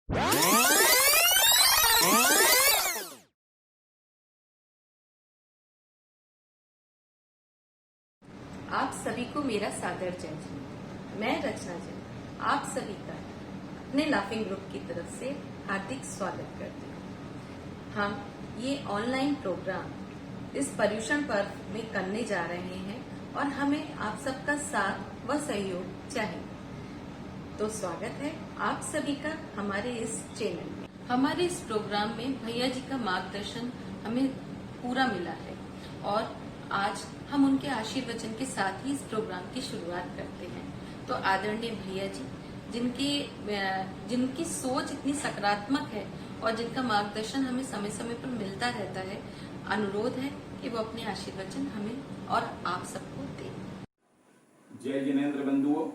आप सभी को मेरा सादर जय हिंद। मैं रचना जैन आप सभी का अपने लाफिंग ग्रुप की तरफ से हार्दिक स्वागत करती हूँ। हम ये ऑनलाइन प्रोग्राम इस पर्यूषण पर्व में करने जा रहे हैं और हमें आप सबका साथ व सहयोग चाहिए। तो स्वागत है आप सभी का हमारे इस चैनल में। हमारे इस प्रोग्राम में भैया जी का मार्गदर्शन हमें पूरा मिला है और आज हम उनके आशीर्वचन के साथ ही इस प्रोग्राम की शुरुआत करते हैं। तो आदरणीय भैया जी जिनकी सोच इतनी सकारात्मक है और जिनका मार्गदर्शन हमें समय समय पर मिलता रहता है, अनुरोध है कि वो अपने आशीर्वचन हमें और आप सबको दें। जय जिनेंद्र बंधुओं,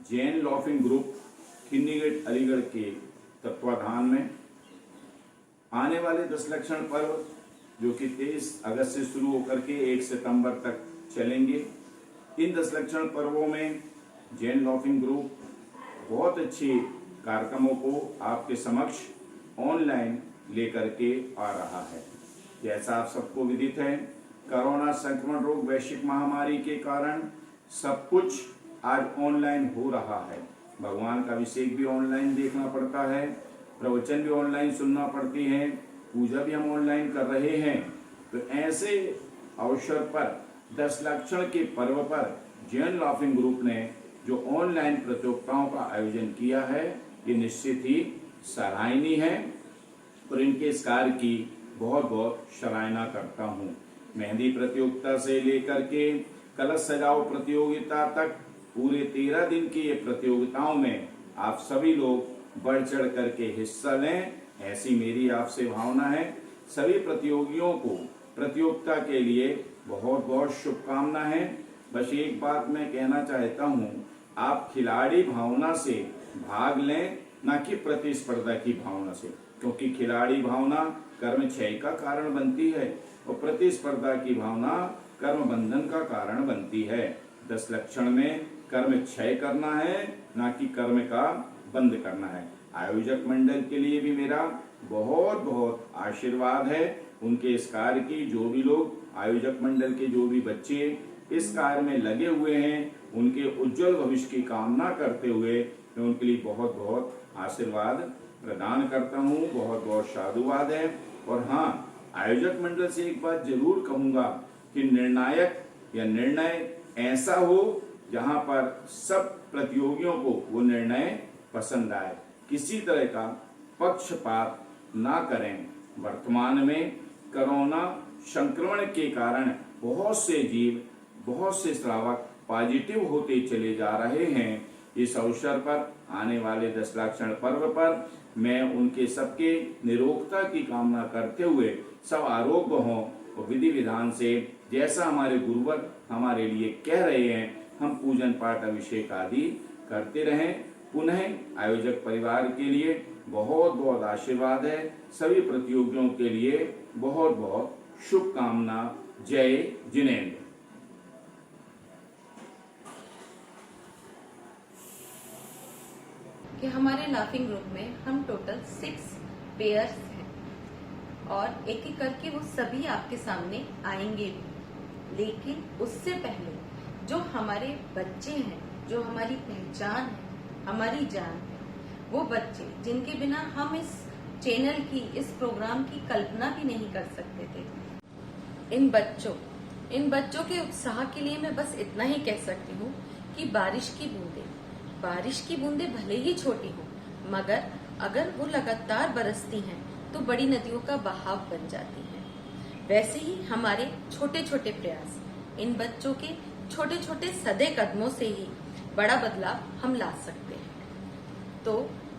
जैन लॉफिंग ग्रुप किन्नीगेट अलीगढ़ के तत्वाधान में आने वाले 10 लक्षण पर्व जो कि 23 अगस्त से शुरू होकर के 1 सितंबर तक चलेंगे। इन 10 लक्षण पर्वों में जैन लॉफिंग ग्रुप बहुत अच्छे कार्यक्रमों को आपके समक्ष ऑनलाइन लेकर के आ रहा है। जैसा आप सबको विदित है, कोरोना संक्रमण रोग वैश्विक महामारी के कारण सब कुछ आज ऑनलाइन हो रहा है। भगवान का अभिषेक भी ऑनलाइन देखना पड़ता है, प्रवचन भी ऑनलाइन सुनना पड़ती है, पूजा भी हम ऑनलाइन कर रहे हैं। तो ऐसे अवसर पर 10 लक्षण के पर्व पर जैन लॉफिंग ग्रुप ने जो ऑनलाइन प्रतियोगिताओं का आयोजन किया है, ये निश्चित ही सराहनीय है और इनके इस कार्य की बहुत बहुत सराहना करता हूँ। मेहंदी प्रतियोगिता से लेकर के कलश सजाओ प्रतियोगिता तक पूरे 13 दिन की ये प्रतियोगिताओं में आप सभी लोग बढ़ चढ़ करके हिस्सा लें, ऐसी मेरी आपसे भावना है। सभी प्रतियोगियों को प्रतियोगिता के लिए बहुत बहुत शुभकामना है। बस एक बात मैं कहना चाहता हूँ, आप खिलाड़ी भावना से भाग लें, न कि प्रतिस्पर्धा की भावना से, क्योंकि खिलाड़ी भावना कर्म क्षय का कारण बनती है और प्रतिस्पर्धा की भावना कर्म बंधन का कारण बनती है। 10 लक्षण में कर्म क्षय करना है, न कि कर्म का बंद करना है। आयोजक मंडल के लिए भी मेरा बहुत बहुत आशीर्वाद है। उनके इस कार्य की जो भी लोग आयोजक मंडल के जो भी बच्चे इस कार्य में लगे हुए हैं, उनके उज्जवल भविष्य की कामना करते हुए मैं उनके लिए बहुत बहुत आशीर्वाद प्रदान करता हूँ। बहुत बहुत साधुवाद है। और हाँ, आयोजक मंडल से एक बात जरूर कहूंगा कि निर्णायक या निर्णय ऐसा हो जहां पर सब प्रतियोगियों को वो निर्णय पसंद आए, किसी तरह का पक्षपात ना करें। वर्तमान में कोरोना संक्रमण के कारण बहुत से जीव, बहुत से श्रावक पॉजिटिव होते चले जा रहे हैं। इस अवसर पर आने वाले 10 लक्षण पर्व पर मैं उनके सबके निरोगता की कामना करते हुए सब आरोग्य हों और विधि विधान से जैसा हमारे गुरुवर हमारे लिए कह रहे हैं, हम पूजन पाठ अभिषेक आदि करते रहें। पुनः आयोजक परिवार के लिए बहुत बहुत आशीर्वाद है। सभी प्रतियोगियों के लिए बहुत बहुत शुभकामना। जय जिनेंद्र। कि हमारे लाफिंग ग्रुप में हम टोटल 6 पेयर्स हैं और एक एक करके वो सभी आपके सामने आएंगे भी। लेकिन उससे पहले जो हमारे बच्चे हैं, जो हमारी पहचान है, हमारी जान है, वो बच्चे जिनके बिना हम इस चैनल की, इस प्रोग्राम की कल्पना भी नहीं कर सकते थे, इन बच्चों के उत्साह के लिए मैं बस इतना ही कह सकती हूँ कि बारिश की बूंदें भले ही छोटी हों, मगर अगर वो लगातार बरसती हैं तो बड़ी नदियों का बहाव बन जाती हैं। वैसे ही हमारे छोटे छोटे प्रयास, इन बच्चों के छोटे छोटे सदे कदमों से ही बड़ा बदलाव हम ला सकते हैं। तो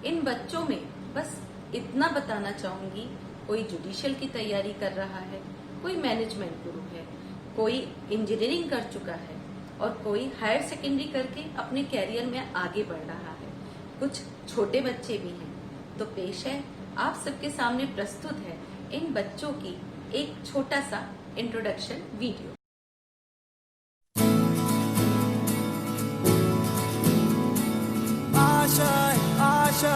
इन बच्चों में बस इतना बताना चाहूंगी, कोई जुडिशियल की तैयारी कर रहा है, कोई मैनेजमेंट गुरु है, कोई इंजीनियरिंग कर चुका है और कोई हायर सेकेंडरी करके अपने कैरियर में आगे बढ़ रहा है। कुछ छोटे बच्चे भी हैं। तो पेश है आप सबके सामने प्रस्तुत है इन बच्चों की एक छोटा सा इंट्रोडक्शन वीडियो। आशा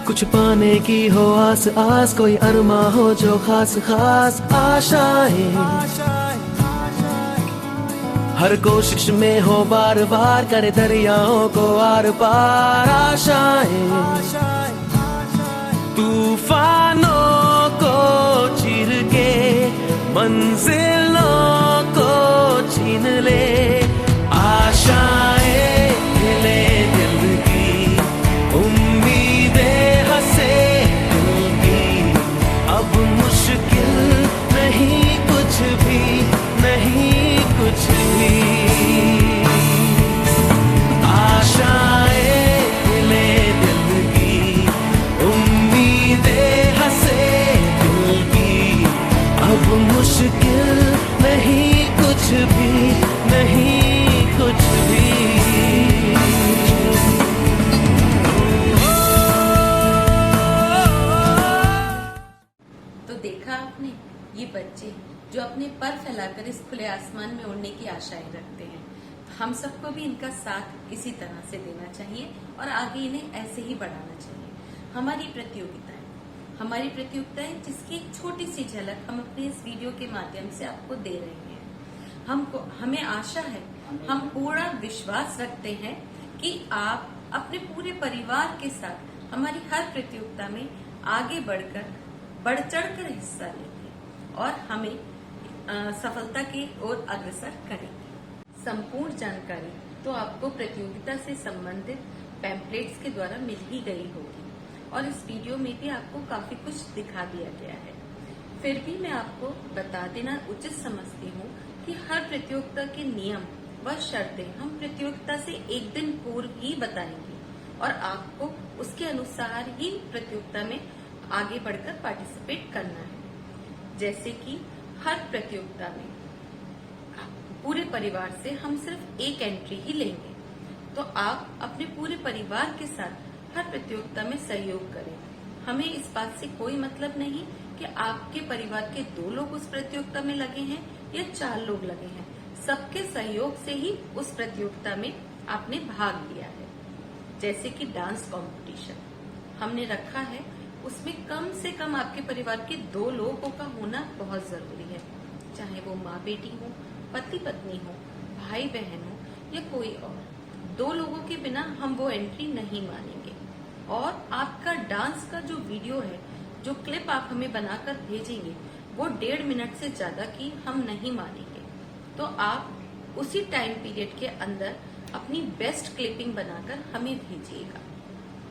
कुछ पाने की हो आस आस, कोई अरमा हो जो खास खास आशाएं, हर कोशिश में हो बार बार, करे दरियाओं को आर पार आशाएं, तूफानों को चीर के मंजिलों को छीन ले, आशाएं हिले दिल की, उम्मीदें हंसे दिल की, अब मुश्किल नहीं कुछ भी, नहीं कुछ भी, आशाएं हिले दिल की, उम्मीदें हंसे दिल की, अब मुश्किल नहीं कुछ भी, नहीं कुछ भी। तो देखा आपने, ये बच्चे जो अपने पर फैलाकर इस खुले आसमान में उड़ने की आशाएं रखते हैं, हम सबको भी इनका साथ इसी तरह से देना चाहिए और आगे इन्हें ऐसे ही बढ़ाना चाहिए। हमारी प्रतियोगिताएं जिसकी एक छोटी सी झलक हम अपने इस वीडियो के माध्यम से आपको दे रहे हैं। हमें आशा है, हम पूरा विश्वास रखते हैं कि आप अपने पूरे परिवार के साथ हमारी हर प्रतियोगिता में आगे बढ़ चढ़कर हिस्सा लेंगे और हमें सफलता की ओर अग्रसर करेंगे। संपूर्ण जानकारी तो आपको प्रतियोगिता से संबंधित पैम्पलेट्स के द्वारा मिल ही गई होगी और इस वीडियो में भी आपको काफी कुछ दिखा दिया गया है। फिर भी मैं आपको बता देना उचित समझती हूँ कि हर प्रतियोगिता के नियम व शर्तें हम प्रतियोगिता से एक दिन पूर्व ही बताएंगे और आपको उसके अनुसार ही प्रतियोगिता में आगे बढ़कर पार्टिसिपेट करना है। जैसे कि हर प्रतियोगिता में पूरे परिवार से हम सिर्फ एक एंट्री ही लेंगे, तो आप अपने पूरे परिवार के साथ हर प्रतियोगिता में सहयोग करें। हमें इस बात से कोई मतलब नहीं कि आपके परिवार के 2 लोग उस प्रतियोगिता में लगे हैं या 4 लोग लगे हैं, सबके सहयोग से ही उस प्रतियोगिता में आपने भाग लिया है। जैसे कि डांस कंपटीशन हमने रखा है, उसमें कम से कम आपके परिवार के 2 लोगों का होना बहुत जरूरी है, चाहे वो माँ बेटी हो, पति पत्नी हो, भाई बहन हो या कोई और। 2 लोगों के बिना हम वो एंट्री नहीं मानेंगे। और आपका डांस का जो वीडियो है, जो क्लिप आप हमें बनाकर भेजेंगे, वो 1.5 मिनट से ज्यादा की हम नहीं मानेंगे। तो आप उसी टाइम पीरियड के अंदर अपनी बेस्ट क्लिपिंग बनाकर हमें भेजिएगा।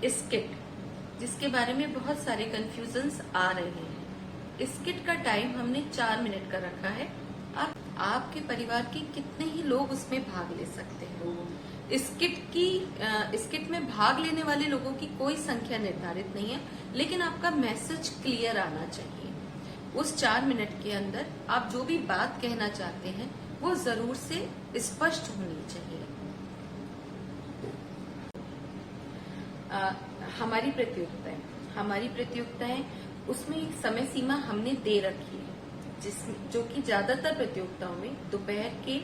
स्किट, जिसके बारे में बहुत सारे कंफ्यूजन्स आ रहे हैं, स्किट का टाइम हमने 4 मिनट का रखा है। आपके परिवार के कितने ही लोग उसमें भाग ले सकते हैं। स्किट में भाग लेने वाले लोगों की कोई संख्या निर्धारित नहीं है, लेकिन आपका मैसेज क्लियर आना चाहिए। उस 4 मिनट के अंदर आप जो भी बात कहना चाहते हैं वो जरूर से स्पष्ट होनी चाहिए। हमारी प्रतियोगिताएं उसमें एक समय सीमा हमने दे रखी है, जो कि ज्यादातर प्रतियोगिताओं में दोपहर के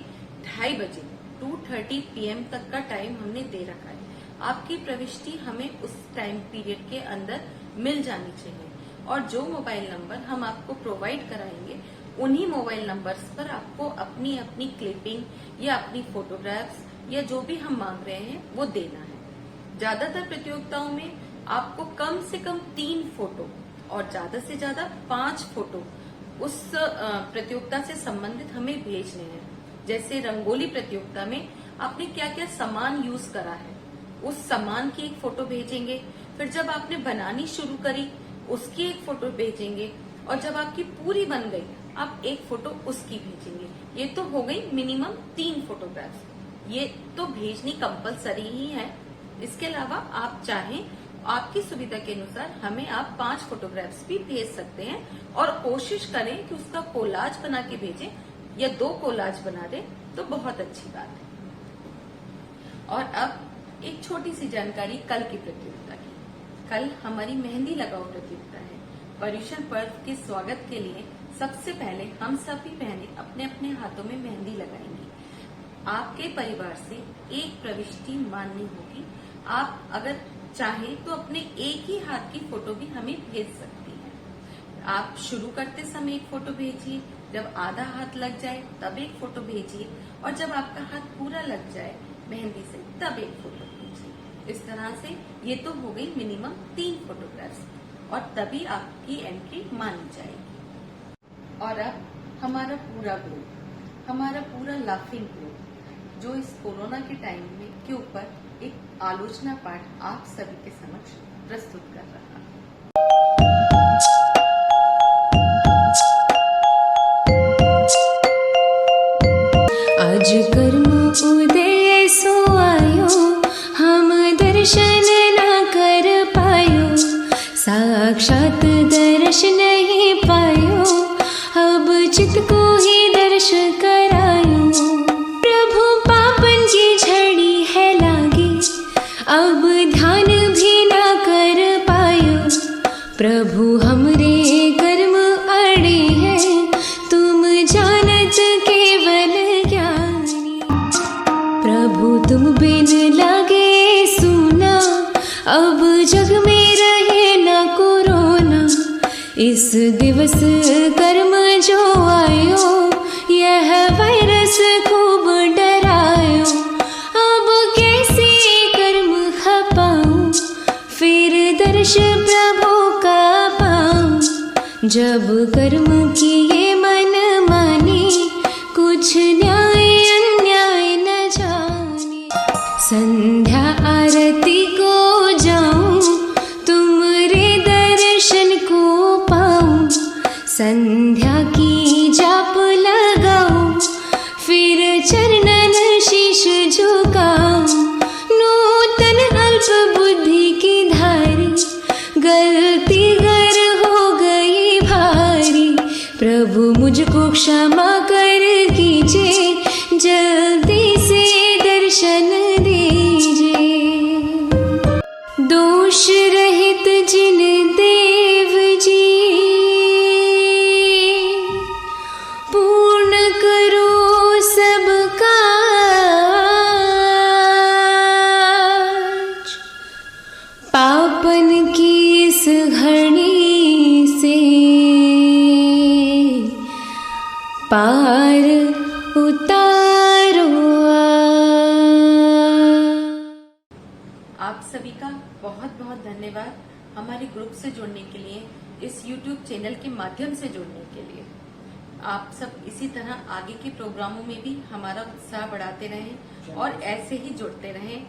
2:30 बजे 2:30 PM तक का टाइम हमने दे रखा है। आपकी प्रविष्टि हमें उस टाइम पीरियड के अंदर मिल जानी चाहिए और जो मोबाइल नंबर हम आपको प्रोवाइड कराएंगे, उन्हीं मोबाइल नंबर्स पर आपको अपनी अपनी क्लिपिंग या अपनी फोटोग्राफ्स या जो भी हम मांग रहे हैं वो देना है। ज्यादातर प्रतियोगिताओं में आपको कम से कम 3 फोटो और ज्यादा से ज्यादा 5 फोटो उस प्रतियोगिता से संबंधित हमें भेजने हैं। जैसे रंगोली प्रतियोगिता में आपने क्या क्या सामान यूज करा है, उस सामान की एक फोटो भेजेंगे। फिर जब आपने बनानी शुरू करी, उसकी एक फोटो भेजेंगे और जब आपकी पूरी बन गई, आप एक फोटो उसकी भेजेंगे। ये तो हो गई मिनिमम 3 फोटोग्राफ्स, ये तो भेजनी कंपलसरी ही है। इसके अलावा आप चाहें, आपकी सुविधा के अनुसार हमें आप 5 फोटोग्राफ्स भी भेज सकते हैं और कोशिश करें कि उसका कोलाज बना के भेजें या 2 कोलाज बना दें तो बहुत अच्छी बात है। और अब एक छोटी सी जानकारी कल की प्रतियोगिता की। कल हमारी मेहंदी लगाओ प्रतियोगिता है। पर्युषण पर्व के स्वागत के लिए सबसे पहले हम सभी बहनें अपने अपने हाथों में मेहंदी लगाएंगी। आपके परिवार से एक प्रविष्टि माननी होगी। आप अगर चाहे तो अपने एक ही हाथ की फोटो भी हमें भेज सकती हैं। आप शुरू करते समय एक फोटो भेजिए, जब आधा हाथ लग जाए तब एक फोटो भेजिए, और जब आपका हाथ पूरा लग जाए मेहंदी से तब एक फोटो भेजिए। इस तरह से ये तो हो गई मिनिमम 3 फोटोग्राफ्स, और तभी आपकी एंट्री मानी जाएगी। और अब हमारा पूरा ग्रुप, हमारा पूरा लाफिंग ग्रुप जो इस कोरोना के टाइम में के ऊपर एक आलोचना पाठ आप सभी के समक्ष प्रस्तुत कर रहा है। आज कर्म उदय सो आयो, हम दर्शन न कर पायो, साक्षात दर्श नहीं पायो, अब चित्त को ही दर्श करायो। प्रभु पापन की झड़ी है लागी, अब ध्यान भी न कर पायो, प्रभु हमरे कर्म अड़े हैं, तुम जानत केवल ज्ञानी। प्रभु तुम बिन लागे सुना, अब जग में रहे न कोरोना, इस दिवस कर्म जो आयो, यह वायरस खूब डरायो। अब कैसे कर्म खपाऊं, फिर दर्श प्रभु का पाऊं, जब कर्म किए मन माने, कुछ न्याय अन्याय न जाने। संध्या आरती को जाऊं, तुमरे दर्शन को पाऊं, संध्या की जाप लगाऊं, फिर चरणन शीश झुकाऊं। नूतन अल्प बुद्धि की धारी, गलती गर हो गई भारी, प्रभु मुझको क्षमा कर कीजिए, जल्दी से दर्शन दीजिए। दोष रहित जिन देव जी, पूर्ण करो सब काज, पापन की इस घड़ी से पार उतारो। आप सभी का बहुत बहुत धन्यवाद हमारे ग्रुप से जुड़ने के लिए, इस YouTube चैनल के माध्यम से जुड़ने के लिए। आप सब इसी तरह आगे के प्रोग्रामों में भी हमारा उत्साह बढ़ाते रहें और ऐसे ही जुड़ते रहें।